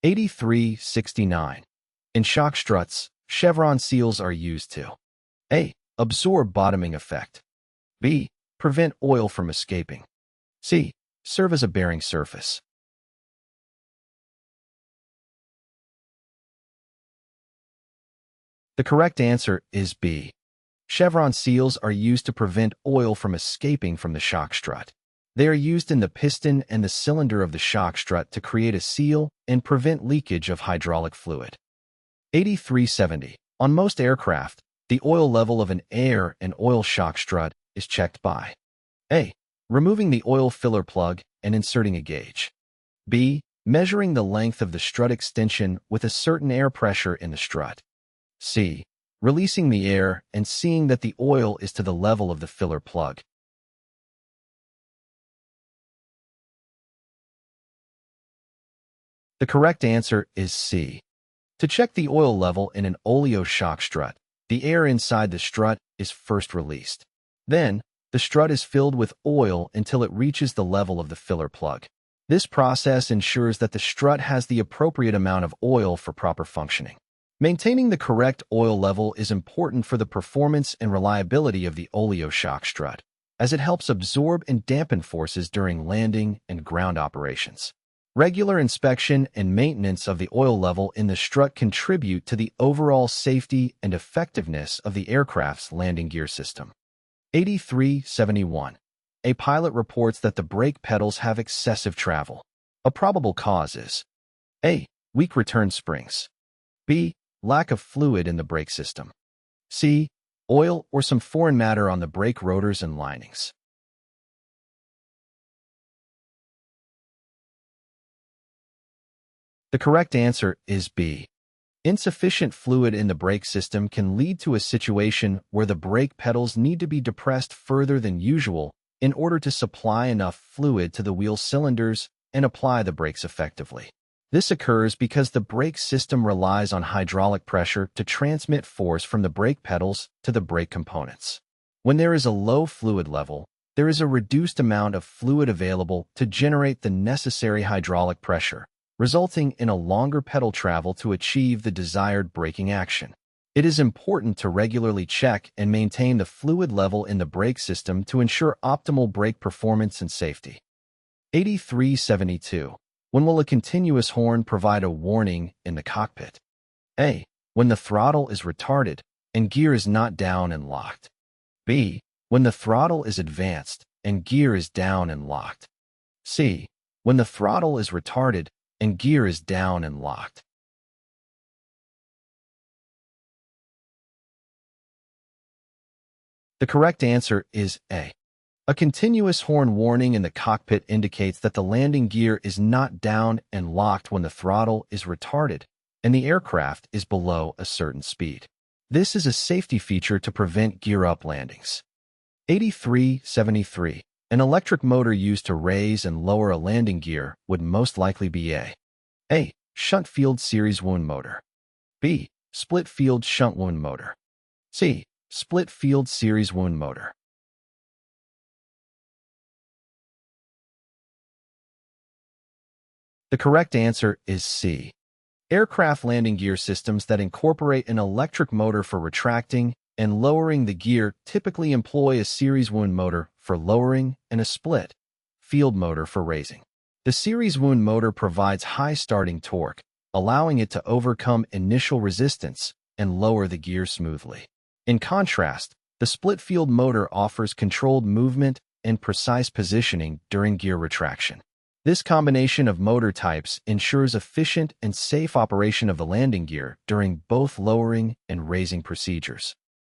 Q8369. In shock struts, Chevron seals are used to A. Absorb bottoming effect. B. Prevent oil from escaping. C. Serve as a bearing surface. The correct answer is B. Chevron seals are used to prevent oil from escaping from the shock strut. They are used in the piston and the cylinder of the shock strut to create a seal and prevent leakage of hydraulic fluid. Q8370. On most aircraft, the oil level of an air and oil shock strut is checked by A. Removing the oil filler plug and inserting a gauge. B. Measuring the length of the strut extension with a certain air pressure in the strut. C. Releasing the air and seeing that the oil is to the level of the filler plug. The correct answer is C. To check the oil level in an Oleo shock strut, the air inside the strut is first released. Then, the strut is filled with oil until it reaches the level of the filler plug. This process ensures that the strut has the appropriate amount of oil for proper functioning. Maintaining the correct oil level is important for the performance and reliability of the Oleo shock strut, as it helps absorb and dampen forces during landing and ground operations. Regular inspection and maintenance of the oil level in the strut contribute to the overall safety and effectiveness of the aircraft's landing gear system. Q8371. A pilot reports that the brake pedals have excessive travel. A probable cause is A. Weak return springs. B. Lack of fluid in the brake system. C. Oil or some foreign matter on the brake rotors and linings. The correct answer is B. Insufficient fluid in the brake system can lead to a situation where the brake pedals need to be depressed further than usual in order to supply enough fluid to the wheel cylinders and apply the brakes effectively. This occurs because the brake system relies on hydraulic pressure to transmit force from the brake pedals to the brake components. When there is a low fluid level, there is a reduced amount of fluid available to generate the necessary hydraulic pressure, resulting in a longer pedal travel to achieve the desired braking action. It is important to regularly check and maintain the fluid level in the brake system to ensure optimal brake performance and safety. Q8372. When will a continuous horn provide a warning in the cockpit? A. When the throttle is retarded and gear is not down and locked. B. When the throttle is advanced and gear is down and locked. C. When the throttle is retarded and gear is down and locked. The correct answer is A. A continuous horn warning in the cockpit indicates that the landing gear is not down and locked when the throttle is retarded and the aircraft is below a certain speed. This is a safety feature to prevent gear-up landings. Q8373. An electric motor used to raise and lower a landing gear would most likely be A. Shunt field series wound motor. B. Split field shunt wound motor. C. Split field series wound motor. The correct answer is C. Aircraft landing gear systems that incorporate an electric motor for retracting and lowering the gear typically employ a series wound motor for lowering and a split field motor for raising. The series wound motor provides high starting torque, allowing it to overcome initial resistance and lower the gear smoothly. In contrast, the split field motor offers controlled movement and precise positioning during gear retraction. This combination of motor types ensures efficient and safe operation of the landing gear during both lowering and raising procedures.